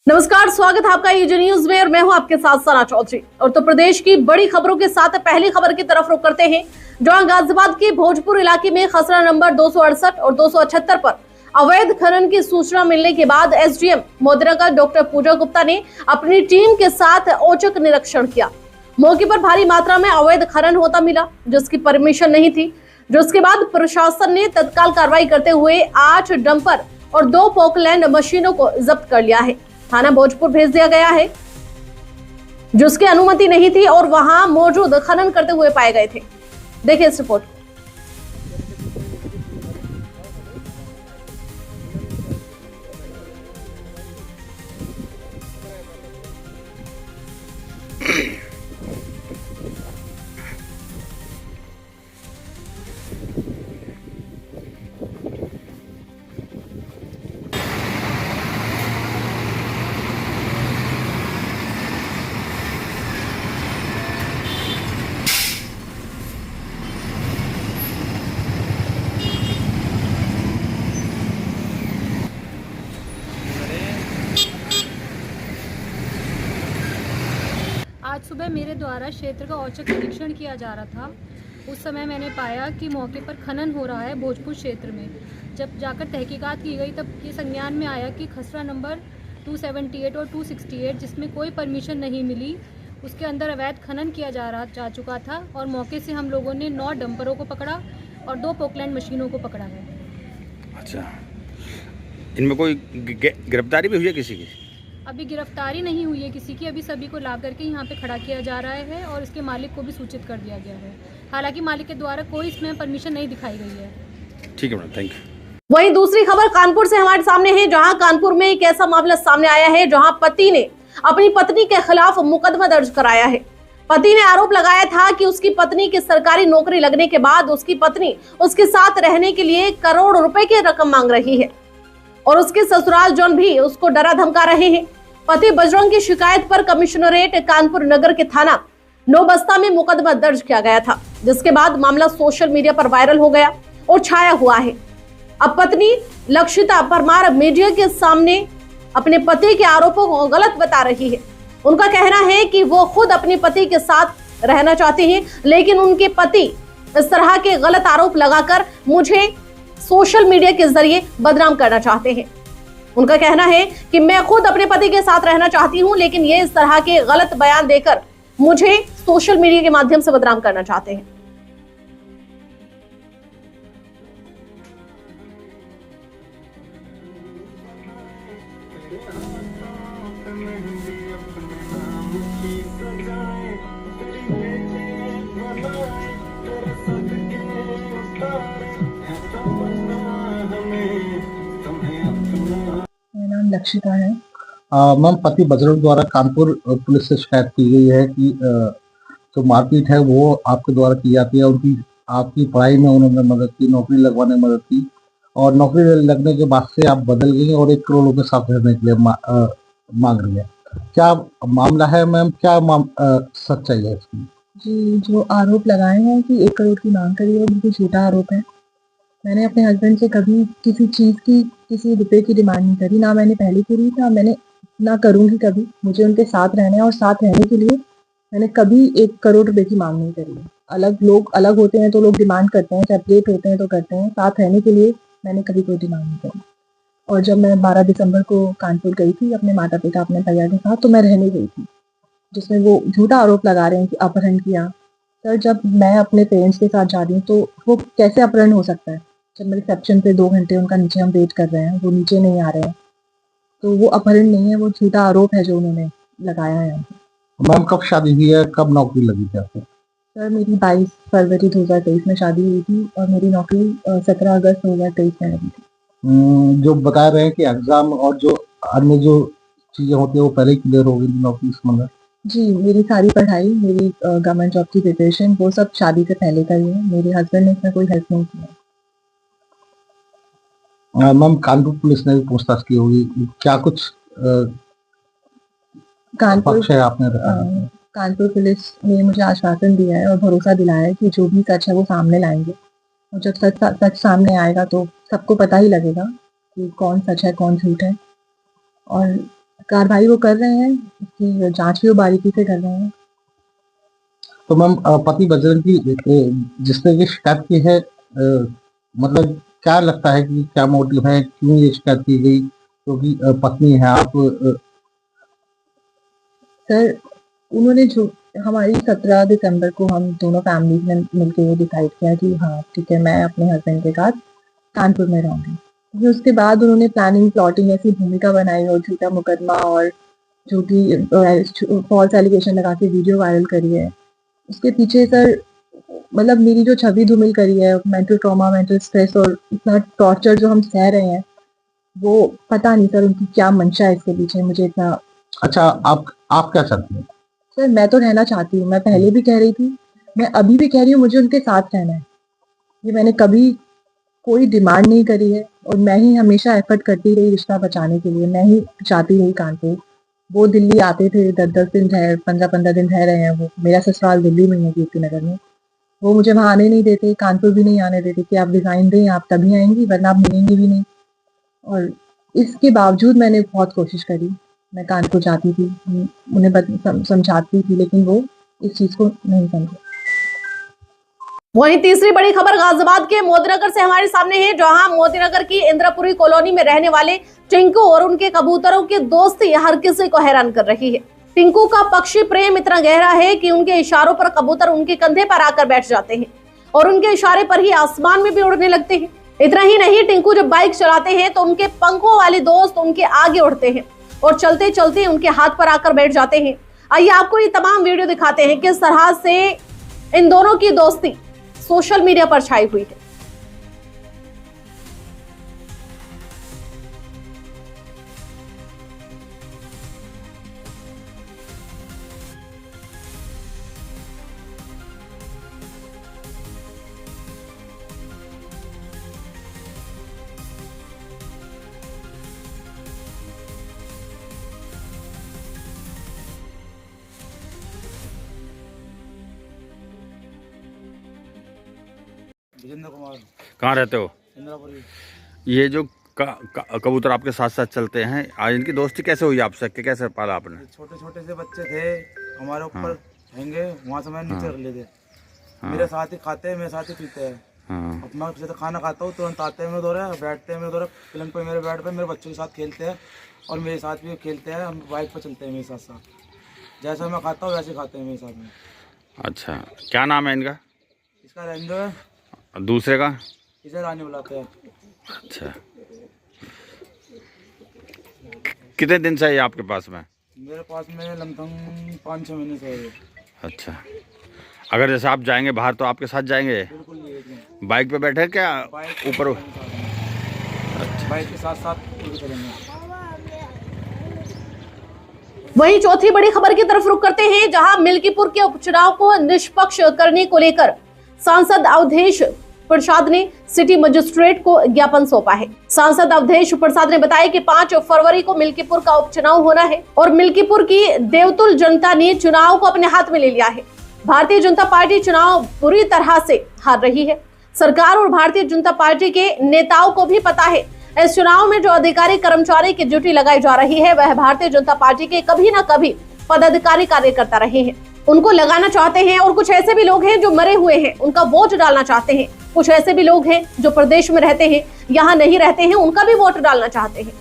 नमस्कार, स्वागत है आपका यूजी न्यूज में और मैं हूं आपके साथ सना चौधरी। और तो प्रदेश की बड़ी खबरों के साथ पहली खबर की तरफ रुख करते हैं, जहां गाजियाबाद के भोजपुर इलाके में खसरा नंबर 268 और 278 पर अवैध खनन की सूचना मिलने के बाद एसडीएम मोदिरा डॉक्टर पूजा गुप्ता ने अपनी टीम के साथ औचक निरीक्षण किया। मौके पर भारी मात्रा में अवैध खनन होता मिला, जिसकी परमिशन नहीं थी। जिसके बाद प्रशासन ने तत्काल कार्रवाई करते हुए 8 डंपर और 2 पोकलैंड मशीनों को जब्त कर लिया है। थाना भोजपुर भेज दिया गया है, जिसकी अनुमति नहीं थी और वहां मौजूद खनन करते हुए पाए गए थे। देखिए इस रिपोर्ट। आज सुबह मेरे द्वारा क्षेत्र का औचक निरीक्षण किया जा रहा था। उस समय मैंने पाया कि मौके पर खनन हो रहा है भोजपुर क्षेत्र में। जब जाकर तहकीकात की गई तब ये संज्ञान में आया कि खसरा नंबर 278 और 268 जिसमें कोई परमिशन नहीं मिली, उसके अंदर अवैध खनन किया जा चुका था। और मौके से हम लोगों ने 9 डंपरों को पकड़ा और 2 पोकलैंड मशीनों को पकड़ा है। अच्छा, इनमें कोई गिरफ्तारी भी हुई है किसी की? अभी गिरफ्तारी नहीं हुई है किसी की। अभी सभी को ला करके यहाँ पे खड़ा किया जा रहा है और इसके मालिक को भी सूचित कर दिया गया है। हालांकि मालिक के द्वारा कोई इसमें परमिशन नहीं दिखाई गई है। ठीक है मैडम, थैंक यू। वहीं दूसरी खबर कानपुर से हमारे सामने है, जहां कानपुर में एक ऐसा मामला सामने आया है जहां पति ने अपनी पत्नी के खिलाफ मुकदमा दर्ज कराया है। पति ने आरोप लगाया था कि उसकी पत्नी की सरकारी नौकरी लगने के बाद उसकी पत्नी उसके साथ रहने के लिए करोड़ रुपए की रकम मांग रही है और उसके ससुराल जन भी उसको डरा धमका रहे हैं। पति बजरंग की शिकायत पर कमिश्नरेट कानपुर नगर के थाना नौबस्ता में मुकदमा दर्ज किया गया था, जिसके बाद मामला सोशल मीडिया पर वायरल हो गया और छाया हुआ है। अब पत्नी लक्षिता परमार मीडिया के सामने अपने पति के आरोपों को गलत बता रही है। उनका कहना है कि वो खुद अपने पति के साथ रहना चाहती हैं, लेकिन उनके पति इस तरह के गलत आरोप लगाकर मुझे सोशल मीडिया के जरिए बदनाम करना चाहते हैं। उनका कहना है कि मैं खुद अपने पति के साथ रहना चाहती हूं, लेकिन ये इस तरह के गलत बयान देकर मुझे सोशल मीडिया के माध्यम से बदनाम करना चाहते हैं। मेरा नाम लक्षिता है। मैम, पति बजरंग द्वारा कानपुर पुलिस से शिकायत की गई है कि जो मारपीट है वो आपके द्वारा की जाती है। उनकी आपकी पढ़ाई में उन्होंने मदद की, नौकरी लगवाने में मदद की और नौकरी लगने के बाद से आप बदल गई और 1 करोड़ रुपए साथ रहने के लिए मांग रही है। क्या मामला है मैम? क्या सच्चाई है इसकी? जी, जो आरोप लगाए हैं कि 1 करोड़ की मांग करी है वो बिल्कुल झूठा आरोप है। मैंने अपने हस्बैंड से कभी किसी चीज़ की, किसी रुपए की डिमांड नहीं करी, ना मैंने पहले करी था, मैंने ना करूँगी कभी। मुझे उनके साथ रहना है और साथ रहने के लिए मैंने कभी 1 करोड़ रुपए की मांग नहीं करी है। लोग अलग होते हैं तो लोग डिमांड करते हैं, सेपरेट होते हैं तो करते हैं। साथ रहने के लिए मैंने कभी कोई डिमांड नहीं करी। और जब मैं 12 दिसंबर को कानपुर गई थी अपने माता पिता, अपने भैया के साथ, तो मैं रहने गई थी, जिसमें वो झूठा आरोप लगा रहे हैं कि अपहरण किया। सर, जब मैं अपने पेरेंट्स के साथ जा रही हूँ तो वो कैसे अपहरण हो सकता है? जब मैं रिसेप्शन पे 2 घंटे उनका नीचे हम वेट कर रहे हैं, वो नीचे नहीं आ रहे हैं, तो वो अपहरण नहीं है, वो झूठा आरोप है जो उन्होंने लगाया है। मैम, कब शादी हुई है, कब नौकरी लगी थी आपको? सर, मेरी 22 फरवरी 2023 में शादी हुई थी और मेरी नौकरी 17 अगस्त 2023 में लगी थी। जो बता रहे हैं कि एग्जाम और जो अन्य जो चीजें होती है वो पहले ही क्लियर हो गई नौकरी संबंध? जी, मेरी सारी पढ़ाई, मेरी गवर्नमेंट जॉब की प्रिपरेशन, वो सब शादी से पहले करी है। मेरे हस्बैंड ने इसमें कोई हेल्प नहीं किया। मैम, कानपुर पुलिस ने भी पूछताछ की होगी, क्या कुछ पक्ष है आपने? कानपुर पुलिस ने मुझे आश्वासन दिया है और भरोसा दिलाया है कि जो भी सच है वो सामने लाएंगे और जब सच सामने आएगा तो सबको पता ही लगेगा कि कौन सच है कौन झूठ है। और कार्रवाई वो कर रहे हैं, उसकी जांच भी वो बारीकी से कर रहे हैं। तो मैम पति बजरंग की जिसने ये शिकायत की है मतलब क्या लगता है कि क्या मोटिव है, क्यों ये शिकायत की गई? क्योंकि पत्नी है आप सर उन्होंने जो हमारी 17 दिसंबर को हम दोनों फैमिली ने मिलकर ये डिसाइड किया कि हाँ ठीक है, मैं अपने हस्बैंड के साथ कानपुर में रहूंगी। फिर उसके बाद उन्होंने प्लानिंग प्लॉटिंग ऐसी भूमिका बनाई और झूठा मुकदमा और झूठी फॉल्स एलिगेशन लगा के वीडियो वायरल करी है। उसके पीछे सर मतलब मेरी जो छवि धूमिल करी है, मेंटल ट्रॉमा, मेंटल स्ट्रेस और इतना टॉर्चर जो हम सह रहे हैं, वो पता नहीं सर उनकी क्या मंशा है इसके पीछे। मुझे इतना अच्छा आप क्या चाहती हैं? सर मैं तो रहना चाहती हूँ, मैं पहले भी कह रही थी, मैं अभी भी कह रही हूँ, मुझे उनके साथ रहना है। ये मैंने कभी कोई डिमांड नहीं करी है और मैं ही हमेशा एफर्ट करती रही रिश्ता बचाने के लिए। मैं ही चाहती रही कानपुर। वो दिल्ली आते थे, 10-10 दिन रहे, 15-15 दिन रह रहे हैं वो। मेरा ससुराल दिल्ली में है, कीर्ति नगर में। वो मुझे वहाँ आने नहीं देते, कानपुर भी नहीं आने देते कि आप रिजाइन दें, आप तभी आएंगी वरना आप मिलेंगी भी नहीं। और इसके बावजूद मैंने बहुत कोशिश करी, मैं कानपुर जाती थी, उन्हें समझाती थी, लेकिन वो इस चीज को नहीं समझे। वहीं तीसरी बड़ी खबर गाजियाबाद के मोदीनगर से हमारे सामने है, जहां मोदीनगर की इंद्रपुरी कॉलोनी में रहने वाले टिंकू और उनके कबूतरों की दोस्ती हर किसी को हैरान कर रही है। टिंकू का पक्षी प्रेम इतना गहरा है कि उनके इशारों पर कबूतर उनके कंधे पर आकर बैठ जाते हैं और उनके इशारे पर ही आसमान में भी उड़ने लगते हैं। इतना ही नहीं, टिंकू जब बाइक चलाते हैं तो उनके पंखों वाले दोस्त उनके आगे उड़ते हैं और चलते चलते उनके हाथ पर आकर बैठ जाते हैं। आइए आपको ये तमाम वीडियो दिखाते हैं किस तरह से इन दोनों की दोस्ती सोशल मीडिया पर छाई हुई है। विजेंद्र कुमार, कहाँ रहते हो? इंद्रापुरी। ये जो कबूतर आपके साथ साथ चलते हैं, आज इनकी दोस्ती कैसे हुई आपसे, कैसे पाला आपने? छोटे छोटे से बच्चे थे हमारे ऊपर हैंगे, वहाँ से मैंने नीचे हाँ। रख लेते। हाँ। मेरे साथ ही खाते हैं, मेरे साथ ही पीते हैं। हाँ। अब मैं जैसे खाना खाता हूँ तुरंत आते हैं मेरे दौरे, बैठते हैं मेरे दौरे पलंग पे, मेरे बेड पे, मेरे बच्चों के साथ खेलते हैं और मेरे साथ भी खेलते हैं। हम बाइक पर चलते हैं मेरे साथ साथ, जैसा मैं खाता हूँ वैसे खाते हैं मेरे साथ में। अच्छा, क्या नाम है इनका? इसका रेंजो है, दूसरे का? इसे रानी बुलाते हैं। अच्छा, कितने दिन से है ये आपके पास में? मेरे पास में लमसम 5-6 महीने से है। अच्छा, अगर जैसे आप जाएंगे बाहर तो आपके साथ जाएंगे? बिल्कुल ये एकदम। बाइक पे बैठे क्या बाइक ऊपर? बाइक के साथ साथ चलेंगे। वहीं चौथी बड़ी खबर की तरफ रुख करते हैं, जहां मिल्कीपुर के उपचुनाव को निष्पक्ष करने को लेकर सांसद अवधेश प्रसाद ने सिटी मजिस्ट्रेट को ज्ञापन सौंपा है। सांसद अवधेश प्रसाद ने बताया कि 5 फरवरी को मिल्कीपुर का उपचुनाव होना है और मिल्कीपुर की देवतुल जनता ने चुनाव को अपने हाथ में ले लिया है। भारतीय जनता पार्टी चुनाव बुरी तरह से हार रही है। सरकार और भारतीय जनता पार्टी के नेताओं को भी पता है इस चुनाव में जो अधिकारी कर्मचारी की ड्यूटी लगाई जा रही है वह भारतीय जनता पार्टी के कभी न कभी पदाधिकारी कार्य करता रहे हैं, उनको लगाना चाहते हैं। और कुछ ऐसे भी लोग हैं जो मरे हुए हैं, उनका वोट डालना चाहते हैं। कुछ ऐसे भी लोग हैं जो प्रदेश में रहते हैं, यहाँ नहीं रहते हैं, उनका भी वोट डालना चाहते हैं।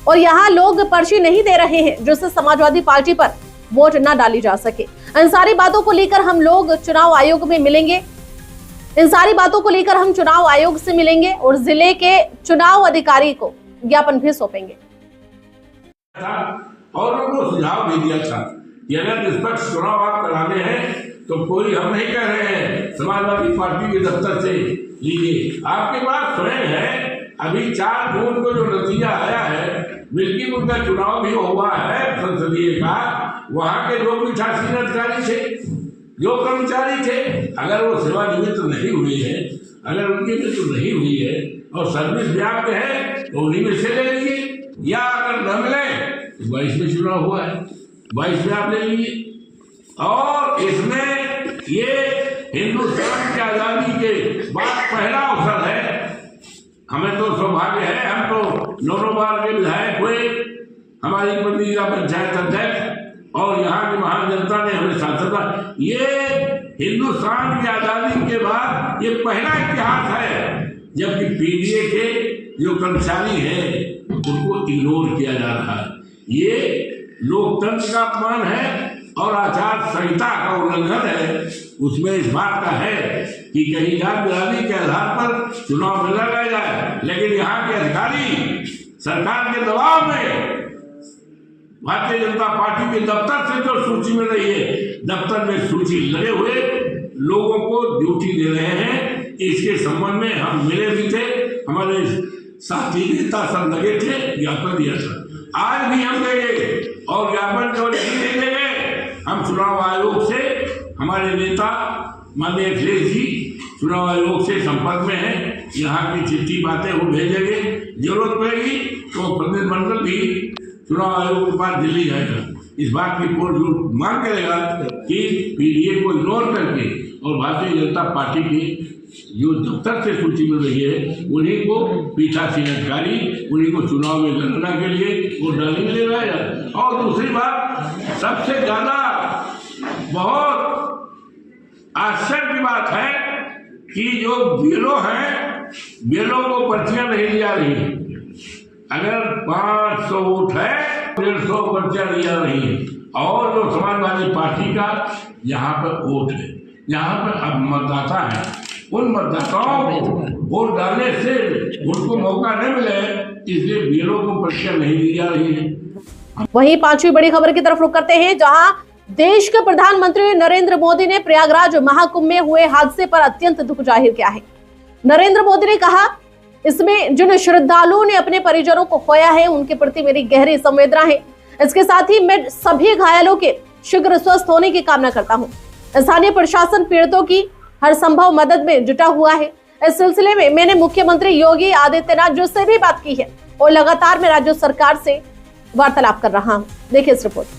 और यहाँ लोग पर्ची नहीं दे रहे हैं जिससे समाजवादी पार्टी पर वोट न डाली जा सके। इन सारी बातों को लेकर हम लोग चुनाव आयोग में मिलेंगे, इन सारी बातों को लेकर हम चुनाव आयोग से मिलेंगे और जिले के चुनाव अधिकारी को ज्ञापन भी सौंपेंगे। और उनको सुझाव भी दिया था कि अगर निष्पक्ष चुनाव आप कराने हैं तो कोई हम नहीं कह रहे हैं समाजवादी पार्टी के दफ्तर से लीजिए, आपके पास स्वयं है। अभी 4 जून को जो नतीजा आया है, मिल्कीपुर का चुनाव भी हुआ है संसदीय का, वहाँ के जो 88 अधिकारी थे, जो कर्मचारी थे, अगर वो सेवानिवृत्त नहीं हुए हैं, अगर उनकी मृत्यु नहीं हुई है और सर्विस व्याप्त है तो उन्हीं में से ले लीजिए, या अगर न मिले तो 22 में चुनाव हुआ है, 22 में आप ले लीजिए। और इसमें ये हिंदुस्तान की आज़ादी के बाद पहला अवसर है। हमें तो सौभाग्य है, हम तो 9 बार के विधायक हुए, हमारी पत्नीजा पंचायत अध्यक्ष और यहाँ की महान जनता ने हमें सांसद। ये हिंदुस्तान की आजादी के बाद ये पहला इतिहास है जबकि पीडीए के जो कर्मचारी हैं उनको इग्नोर किया जा रहा है। ये लोकतंत्र का अपमान है और आचार संहिता का उल्लंघन है। उसमें इस बात का है कि कहीं जात बिरादरी के आधार पर चुनाव में लड़ा जाए, लेकिन यहाँ के अधिकारी सरकार के दबाव में भारतीय जनता पार्टी के दफ्तर से जो सूची में रही है, दफ्तर में सूची लगे हुए लोगों को ड्यूटी दे रहे हैं। इसके संबंध में हम मिले भी थे, हमारे साथी नेता सब लगे थे, ज्ञापन दिया था। आज भी हम देंगे और ज्ञापन केवल नहीं देंगे, हम चुनाव आयोग से, हमारे नेता माननीय अखिलेश जी चुनाव आयोग से संपर्क में हैं, यहाँ की चिट्ठी बातें वो भेजेंगे। जरूरत पड़ेगी तो प्रतिनिधिमंडल भी चुनाव आयोग के पास दिल्ली जाएगा, इस बात की पूर्ण मांग करेगा कि पीडीए को इग्नोर करके और भारतीय जनता पार्टी की जो दफ्तर से सूची मिल रही है उन्हीं को पीठासीन अधिकारी, उन्हीं को चुनाव में गणना के लिए वो डालने ले रहा है। और दूसरी बात, सबसे ज्यादा बहुत आश्चर्य की बात है कि जो बीएलओ हैं, बीएलओ को पर्चियां नहीं दी जा रही है। अगर 500 वोट है 150 पर्चियां दी जा रही है। और जो समाजवादी पार्टी का यहाँ पर वोट है, यहाँ पर अब मतदाता है, उन मतदाताओं को वोट डालने से उनको मौका नहीं मिले, इसलिए बीएलओ को पर्चियां नहीं दी जा रही है। वहीं पांचवी बड़ी खबर की तरफ रुख करते हैं, जहां देश के प्रधानमंत्री नरेंद्र मोदी ने प्रयागराज महाकुंभ में हुए हादसे पर अत्यंत दुख जाहिर किया है। नरेंद्र मोदी ने कहा, इसमें जिन श्रद्धालुओं ने अपने परिजनों को खोया है उनके प्रति मेरी गहरी संवेदना है। इसके साथ ही मैं सभी घायलों के शीघ्र स्वस्थ होने की कामना करता हूँ। स्थानीय प्रशासन पीड़ितों की हर संभव मदद में जुटा हुआ है। इस सिलसिले में मैंने मुख्यमंत्री योगी आदित्यनाथ जी से भी बात की है और लगातार मैं राज्य सरकार से वार्तालाप कर रहा हूँ। देखिए इस रिपोर्ट।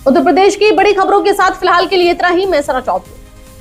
उत्तर प्रदेश की बड़ी खबरों के साथ फिलहाल के लिए इतना ही। मैं सना चौधरी।